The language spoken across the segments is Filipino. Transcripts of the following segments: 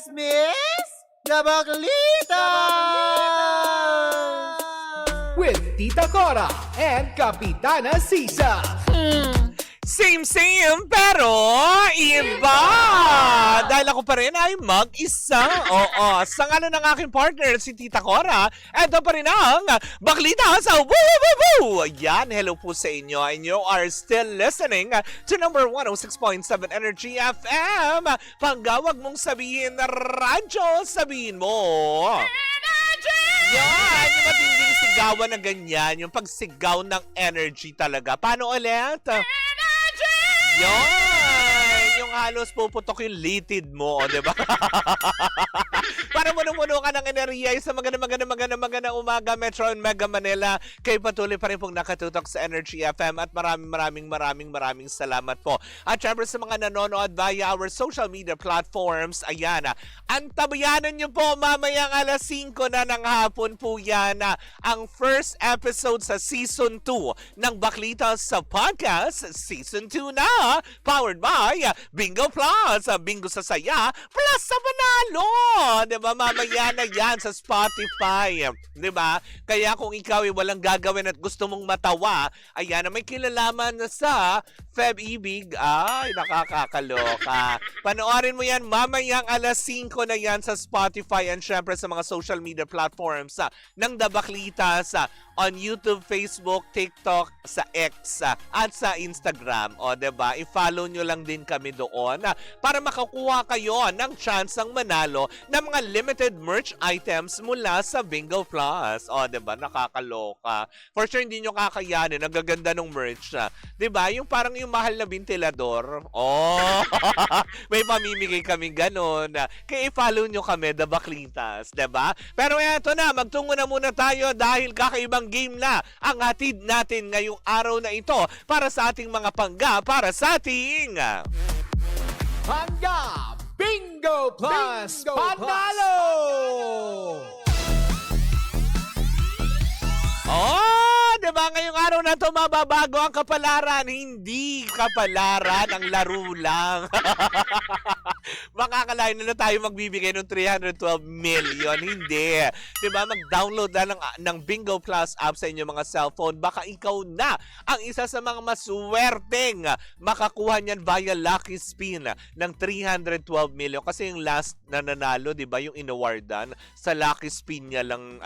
Chismis na Baklita! With Tita Cora and Kapitana Sisa. Same pero iba! Dahil ako pa rin ay mag-isa. Oo, sa ngalan ng aking partner, si Tita Cora, eto pa rin ang Baklita sa Woo! Yan, hello po sa inyo. And you are still listening to number 106.7 Energy FM. Panggawag mong sabihin na radyo, sabihin mo. Yan, yung matinding sigawan na ganyan, yung pagsigaw ng energy talaga. Paano ulit? Yon! Yung halos puputok yung litid mo, di ba? Para muno-muno ka ng enerhiya sa maganda umaga, Metro and Mega Manila. Kayo patuloy pa rin pong nakatutok sa Energy FM at maraming salamat po. At syempre sa mga nanonood via our social media platforms, ayan, antabayanan nyo po mamayang alas 5 na ng hapon po yan ang first episode sa Season 2 ng Baklita sa Podcast. Season 2 na, powered by Bingo Plus, Bingo sa Saya, plus sa Manalo. Diba, mamaya na yan sa Spotify. Diba? Kaya kung ikaw ay walang gagawin at gusto mong matawa, ayan, may kilalaman na sa Feb-ibig. Ay, nakakakaloka. Panoorin mo yan mamayang alas 5 na yan sa Spotify and syempre sa mga social media platforms ng The Baklitas on YouTube, Facebook, TikTok, sa X at sa Instagram. O, diba? I-follow nyo lang din kami doon para makakuha kayo ng chance ang manalo ng mga limited merch items mula sa Bingo Plus. O, diba? Nakakaloka. For sure, hindi nyo kakayanin. Ang gaganda ng merch. Diba? Yung parang yung mahal na ventilador. Oh! May pamimigay kami ganun. Kaya i-follow nyo kami, The Baklitas. Diba? Pero eto na, magtungo na muna tayo dahil kakaibang game na ang hatid natin ngayong araw na ito para sa ating mga pangga, para sa ating Pangga Bingo Plus Bingo Panalo! Oh, diba ngayong araw na ito mababago ang kapalaran, hindi kapalaran, ang laro lang. Makakalain na tayo magbibigay ng 312 million, hindi. Diba, mag-download na ng Bingo Plus app sa inyong mga cellphone. Baka ikaw na ang isa sa mga maswerteng makakuha niyan via Lucky Spin ng 312 million. Kasi yung last na nanalo, diba, yung inawardan, sa Lucky Spin niya lang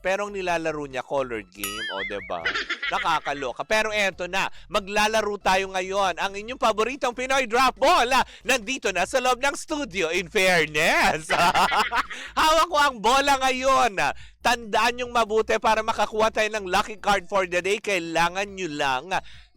pero ang nilalaro niya colored game, diba? Nakakaloka. Pero eto na, maglalaro tayo ngayon. Ang inyong paboritong Pinoy Drop Ball nandito na sa loob ng studio, in fairness. Hawak ko ang bola ngayon. Tandaan yung mabuti para makakuha tayo ng lucky card for the day. Kailangan nyo lang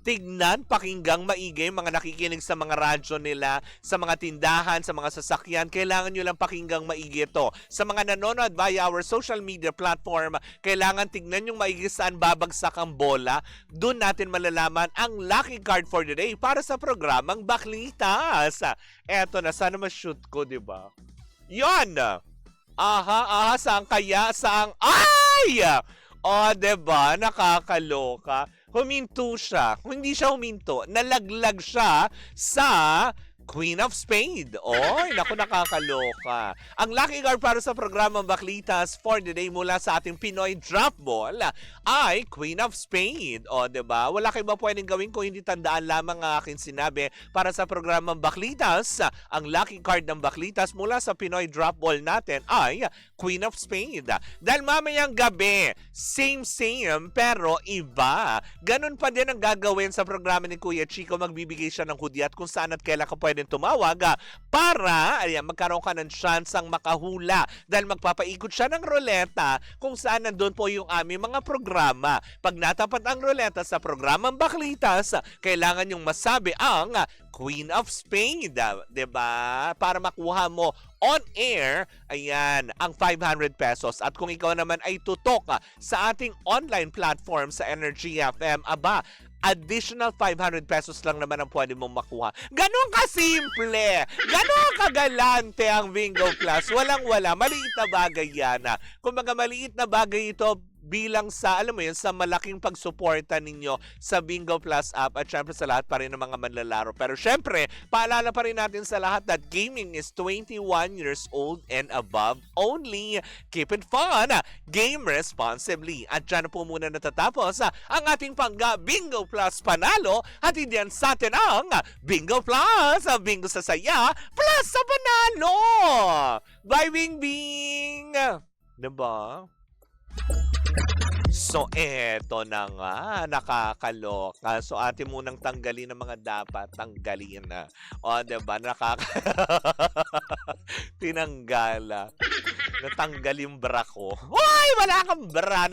tignan, pakinggang maigay mga nakikinig sa mga radyo nila, sa mga tindahan, sa mga sasakyan. Kailangan nyo lang pakinggang maigi ito. Sa mga nanonood via our social media platform, kailangan tignan yung maigi saan babagsak ang bola. Doon natin malalaman ang lucky card for the day para sa programang Baklitas. Eto na, sana ma-shoot ko, di ba? Yon! Aha, saan kaya? Ay! O, diba? Nakakaloka. Huminto siya. Hindi siya huminto. Nalaglag siya sa Queen of Spades. Oy, naku, nakakaloka. Ang lucky card para sa programang Baklitas for the day mula sa ating Pinoy Drop Ball ay Queen of Spades. O, diba? Wala kayo ba pwedeng gawin kung hindi tandaan lamang ang aking sinabi para sa programang Baklitas? Ang lucky card ng Baklitas mula sa Pinoy Drop Ball natin ay Queen of Spades. Dahil mamayang gabi, same pero iba. Ganun pa din ang gagawin sa programa ni Kuya Chico. Magbibigay siya ng hudyat kung saan at kailan ka pwedeng tumawag para magkaroon ka ng tsansang makahula. Dahil magpapaikot siya ng ruleta kung saan nandun po yung aming mga programa. Pag natapat ang ruleta sa programang Baklitas, kailangan yung masabi ang Queen of Spades, diba? Para makuha mo on air, ayan, ang 500 pesos. At kung ikaw naman ay tutok sa ating online platform sa Energy FM, additional 500 pesos lang naman ang pwede mong makuha. Ganon kasimple! Ganon kagalante ang Bingo Plus. Walang-wala. Maliit na bagay yan. Kung mga maliit na bagay ito, bilang sa, alam mo yun, sa malaking pagsuporta ninyo sa Bingo Plus app at syempre sa lahat pa rin ng mga manlalaro. Pero syempre, paalala pa rin natin sa lahat that gaming is 21 years old and above only. Keep it fun, game responsibly. At dyan po muna natatapos ang ating pangga Bingo Plus panalo at hindi yan sa atin ang Bingo Plus, ang Bingo sa saya plus sa panalo. Bye, Bing Bing! Diba? So, eto na nga, nakakaloka. So, atin munang tanggalin ang mga dapat tanggalin na. O, diba? Tinanggala. Natanggal yung bra ko. Hoy! Wala kang bra!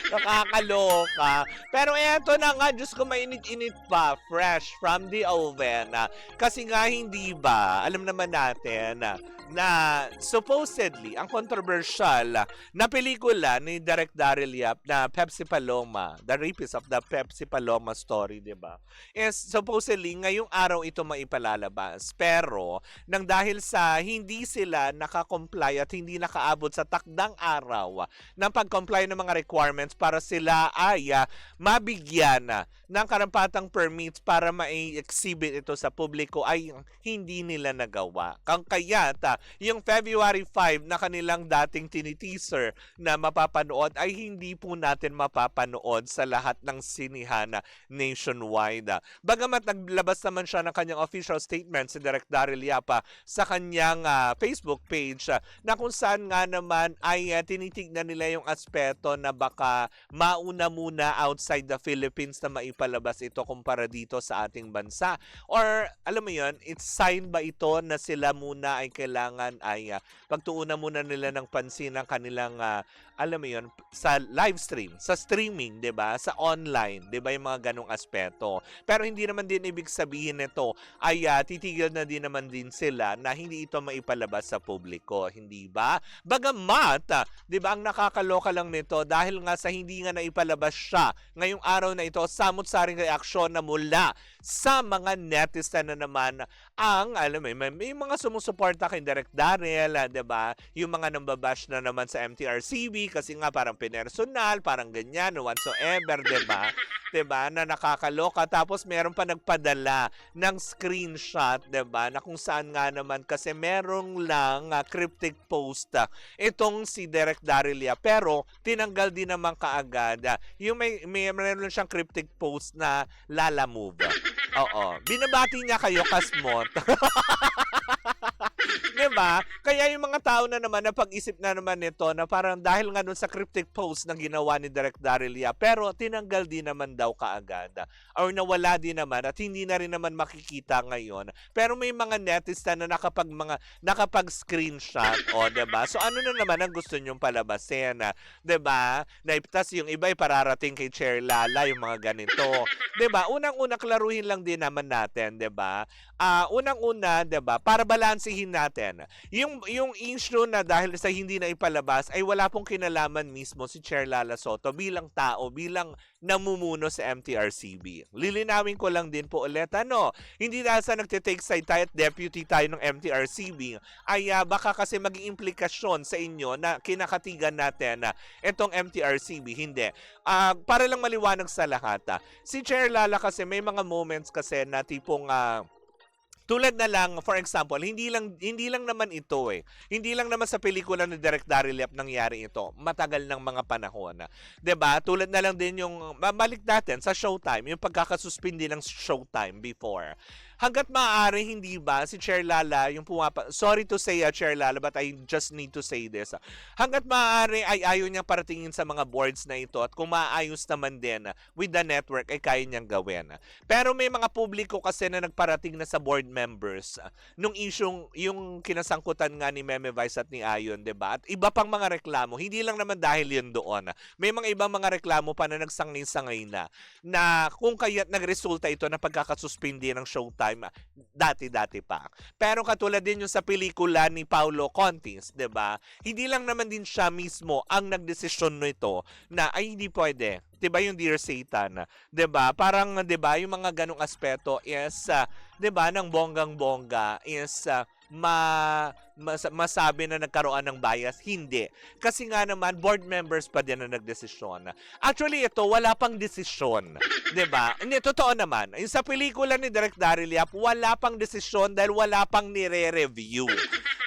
Nakakaloka. Pero eto na nga, Diyos ko, mainit-init pa. Fresh from the oven. Kasi nga, hindi ba? Alam naman natin na supposedly, ang controversial na pelikula ni Direk Daryl Yap na Pepsi Paloma, The Rapist of the Pepsi Paloma story, di ba? Is supposedly, ngayong araw ito maipalalabas. Pero, nang dahil sa hindi sila nakakomply at hindi nakaabot sa takdang araw ng pag-comply ng mga requirements para sila ay mabigyan ng karampatang permits para ma-exhibit ito sa publiko ay hindi nila nagawa. Kaya't yung February 5 na kanilang dating tiniteaser na mapapanood ay hindi po natin mapapanood sa lahat ng sinihan nationwide. Bagamat naglabas naman siya ng kanyang official statement si Direk Daryl Yap sa kanyang Facebook page na kung saan nga naman ay tinitignan nila yung aspeto na baka mauna muna outside the Philippines na maipalabas ito kumpara dito sa ating bansa. Or alam mo yun, it's sign ba ito na sila muna ay kailangan ay pagtuunan muna nila ng pansin ang kanilang alam mo yun, sa live stream, sa streaming, 'di ba? Sa online, 'di ba, yung mga ganung aspeto. Pero hindi naman din ibig sabihin nito ay titigil na din naman din sila na hindi ito maipalabas sa publiko, hindi ba? Bagamat, 'di ba, ang nakakaloka lang nito dahil nga sa hindi nga naipalabas siya ngayong araw na ito, samot-saring reaksyon na mula sa mga netizen na naman ang, alam mo, may mga sumusuporta kay Direk Daryl, 'di ba? Yung mga nambabash na naman sa MTRCB kasi nga parang pinersonal, parang ganyan, whatsoever, 'di ba? 'Di ba? Na nakakaloka. Tapos meron pa nagpadala ng screenshot, 'di ba? Na kung saan nga naman kasi merong lang cryptic post itong si Direk Daryl Yap, pero tinanggal din naman kaagad. Yung meron siyang cryptic post na Lala Move. Oo. Binabati niya kayo, Kasmot. Diba? Kaya yung mga tao na naman, napag-isip na naman nito na parang dahil nga nun sa cryptic post na ginawa ni Direk Daryl Yap, pero tinanggal din naman daw kaagad. Or nawala din naman at hindi na rin naman makikita ngayon. Pero may mga netizen na nakapag-screenshot. O, diba? So ano na naman ang gusto nyong palabasin? Diba? Tas yung iba ay pararating kay Chair Lala, yung mga ganito. Diba? Unang-una, klaruhin lang din naman natin, diba? Unang-una, diba? Para balansihin natin. Yung issue na dahil sa hindi na ipalabas ay wala pong kinalaman mismo si Chair Lala Soto bilang tao, bilang namumuno sa MTRCB. Lilinawin ko lang din po ulit, hindi dahil sa nagtitake side tayo at deputy tayo ng MTRCB, ay baka kasi maging implikasyon sa inyo na kinakatigan natin itong MTRCB. Hindi. Para lang maliwanag sa lahat, si Chair Lala kasi may mga moments kasi na tipong tulad na lang, for example, hindi lang naman ito Hindi lang naman sa pelikula ni Direk Daryl Yap nangyari ito. Matagal ng mga panahon. 'Di ba? Tulad na lang din yung balik natin sa Showtime, yung pagkakasuspindi ng Showtime before. Hangga't maaari, hindi ba, si Chair Lala, yung sorry to say, Chair Lala, but I just need to say this. Hangga't maaari ay ayaw niyang paratingin sa mga boards na ito at kung maayos naman din with the network ay kaya niyang gawin. Pero may mga publiko kasi na nagparating na sa board members nung isyong, yung kinasangkutan nga ni Meme Vice at ni Ayon, diba? At iba pang mga reklamo, hindi lang naman dahil yun doon. May mga ibang mga reklamo pa na nagsangay-sangay na kung kaya't nagresulta ito na pagkakasuspindi ng Showtime dati-dati pa. Pero katulad din yung sa pelikula ni Paulo Contis, 'di ba? Hindi lang naman din siya mismo ang nagdesisyon nito na ay hindi pwede. 'Di ba yung Dear Satan, 'di ba? Parang 'di ba yung mga ganong aspeto is 'di ba, ng bonggang-bongga is masabi na nagkaroon ng bias? Hindi. Kasi nga naman, board members pa din na nagdesisyon. Actually, ito, wala pang desisyon. 'Di ba? Hindi, totoo naman. Yung sa pelikula ni Direk Daryl Yap, wala pang desisyon dahil wala pang nire-review.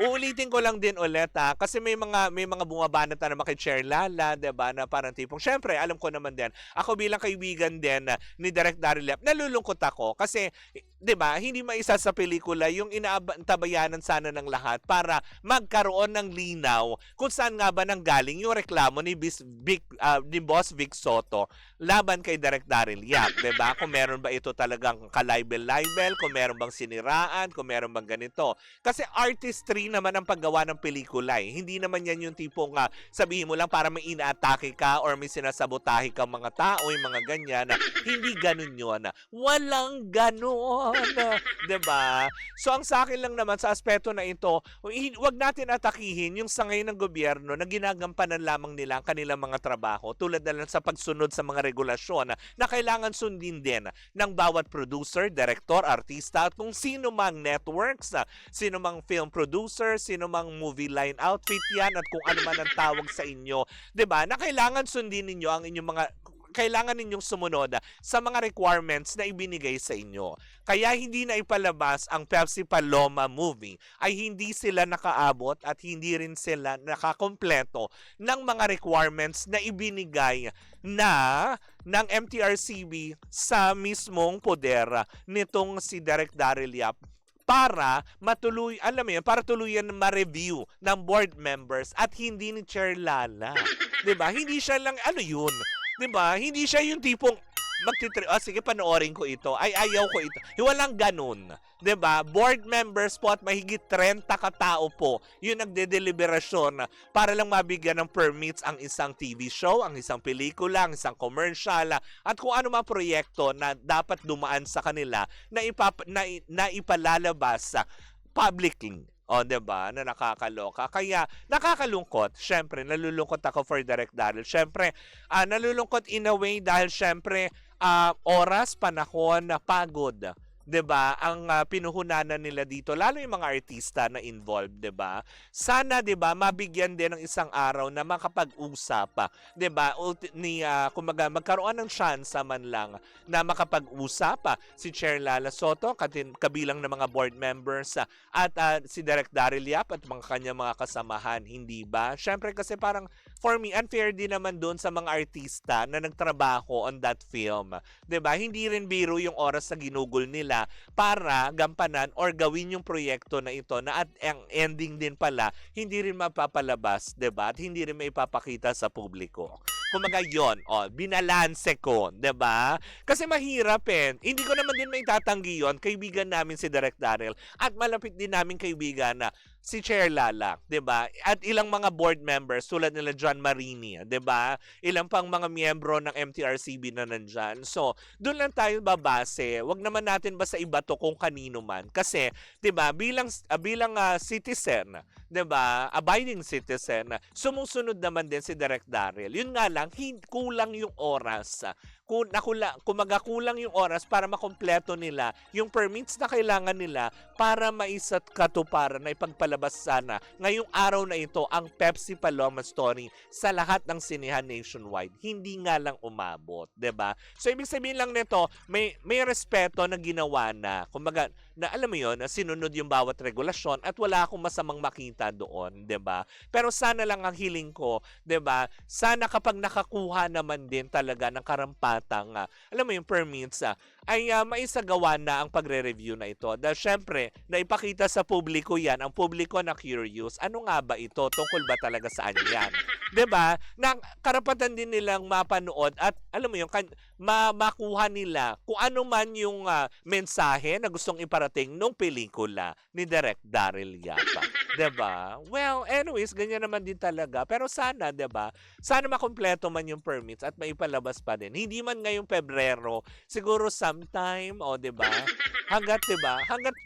Uulitin ko lang din ulit kasi may mga bumabanat na naman kay Chair Lala, 'di ba, na parang tipong syempre alam ko naman din. Ako bilang kaibigan din ni Direk Daryl Yap, nalulungkot ako kasi 'di ba, hindi maisa sa pelikula yung inaabantabayanan sana ng lahat para magkaroon ng linaw kung saan nga ba nanggaling yung reklamo ni Boss Vic Soto laban kay Direk Daryl Yap, 'di ba? Kung meron ba ito talagang kalibel-libel, kung meron bang siniraan, kung meron bang ganito. Kasi artistry naman ang paggawa ng pelikula. Hindi naman yan yung tipong sabihin mo lang para may inaatake ka or may sinasabotahe ka mga tao, yung mga ganyan. Hindi ganun yun. Walang ganun. 'Di ba? So ang sa akin lang naman sa aspeto na ito, wag natin atakihin yung sangay ng gobyerno na ginagampanan lamang nila ang kanilang mga trabaho tulad na lang sa pagsunod sa mga regulasyon na kailangan sundin din ng bawat producer, director, artista at kung sino mang networks, sino mang film producer, sino mang movie line outfit yan at kung ano man ang tawag sa inyo. 'Di ba? Na kailangan sundin ninyo ang inyong mga kailangan ninyong sumunod sa mga requirements na ibinigay sa inyo. Kaya hindi na ipalabas ang Pepsi Paloma movie ay hindi sila nakaabot at hindi rin sila nakakompleto ng mga requirements na ibinigay na ng MTRCB sa mismong poder nitong si Direk Daryl Yap para para tuluyan ma-review ng board members at hindi ni Chair Lala. 'Di ba? Hindi siya lang 'di ba? Hindi siya yung tipong sige panoorin ko ito. Ay ayaw ko ito. Walang ganun. 'Di ba? Board members po at mahigit 30 katao po yung nagdedeliberasyon para lang mabigyan ng permits ang isang TV show, ang isang pelikula, ang isang commercial at kung ano mga proyekto na dapat dumaan sa kanila na ipalalabas publicly. O, 'di ba? Na nakakaloka. Kaya nakakalungkot. Syempre, nalulungkot ako for Direk Daryl. Syempre, nalulungkot in a way dahil syempre oras, panahon, pagod. 'Di ba? Ang pinuhunanan nila dito, lalo yung mga artista na involved, 'di ba? Sana 'di ba, mabigyan din ng isang araw na makapag-usap, 'di ba? Kumaga magkaroon ng chance man lang na makapag-usap si Chair Lala Soto, kabilang ng mga board members at si Direk Daryl Yap at mga kanyang mga kasamahan, hindi ba? Syempre kasi parang for me unfair din naman doon sa mga artista na nagtrabaho on that film. 'Di ba? Hindi rin biro yung oras na ginugol nila para gampanan or gawin yung proyekto na ito na at ang ending din pala hindi rin mapapalabas, 'di ba? At hindi rin maipapakita sa publiko. Kumaga yun, binalanse ko, 'di ba? Kasi mahirap Hindi ko naman din maitatanggi yun. Kaibigan namin si Direk Daryl at malapit din namin kaibigan na si Chair Lala, 'di ba? At ilang mga board members tulad nila John Marini, 'di ba? Ilang pang mga miyembro ng MTRCB na nandyan. So, doon lang tayo babase. Wag naman natin basta ibato kung kanino man kasi 'di ba, bilang citizen, 'di ba? Abiding citizen, sumusunod naman din si Direk Daryl. Yun nga lang, kulang yung oras. Kulang yung oras para makompleto nila yung permits na kailangan nila para maisat katuparan na ipagpalabas sana ngayong araw na ito ang Pepsi Paloma story sa lahat ng sinehan nationwide. Hindi nga lang umabot, 'di ba? So ibig sabihin lang nito, may respeto na ginawa na. Kumbaga, na alam mo 'yon, na sinunod yung bawat regulasyon at wala akong masamang makita doon, 'di ba? Pero sana lang ang hiling ko, 'di ba? Sana kapag nakakuha naman din talaga ng karampatang alam mo yung permits ay maisagawa na ang pagre-review na ito. Dahil syempre, naipakita sa publiko yan, ang publiko na curious, ano nga ba ito? Tungkol ba talaga saan yan? 'Di ba? Na karapatan din nilang mapanood at alam mo yung makuha nila kung ano man yung mensahe na gustong iparating nung pelikula ni Direk Daryl Yap. 'Di ba? Well, anyways, ganyan naman din talaga. Pero sana, 'di ba? Sana makumpleto man yung permits at maipalabas pa din. Hindi man ngayong Pebrero, siguro sometime, 'di ba? Hanggat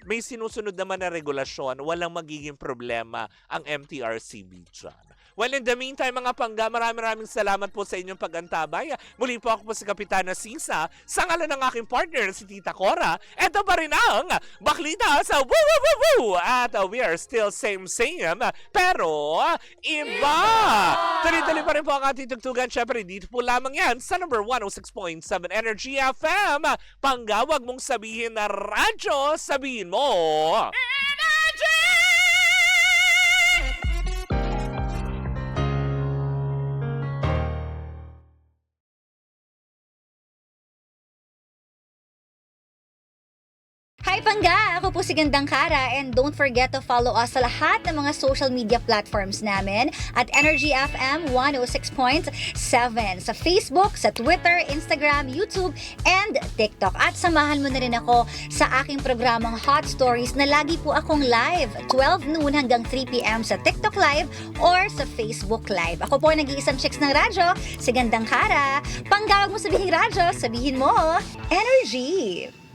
may sinusunod naman na regulasyon, walang magiging problema ang MTRCB dyan. Well, in the meantime, mga pangga, maraming salamat po sa inyong pag-antabay. Muli po ako po si Kapitana Sisa, sa ngalan ng aking partner, si Tita Cora. Ito pa rin ang Baklita sa Woo Woo Woo Woo! At we are still same, pero iba! Tuloy-tuloy pa rin po ang ating tugtugan. Syempre, dito po lamang yan sa number 106.7 Energy FM. Pangga, wag mong sabihin na radyo, sabihin mo Energy! Hi Pangga! Ako po si Gandang Kara and don't forget to follow us sa lahat ng mga social media platforms namin at Energy FM 106.7 sa Facebook, sa Twitter, Instagram, YouTube, and TikTok. At samahan mo na rin ako sa aking programang Hot Stories na lagi po akong live 12 noon hanggang 3 p.m. sa TikTok Live or sa Facebook Live. Ako po ang nag-iisang chicks ng radyo, si Gandang Kara. Pangga, wag mo sabihin radyo, sabihin mo Energy!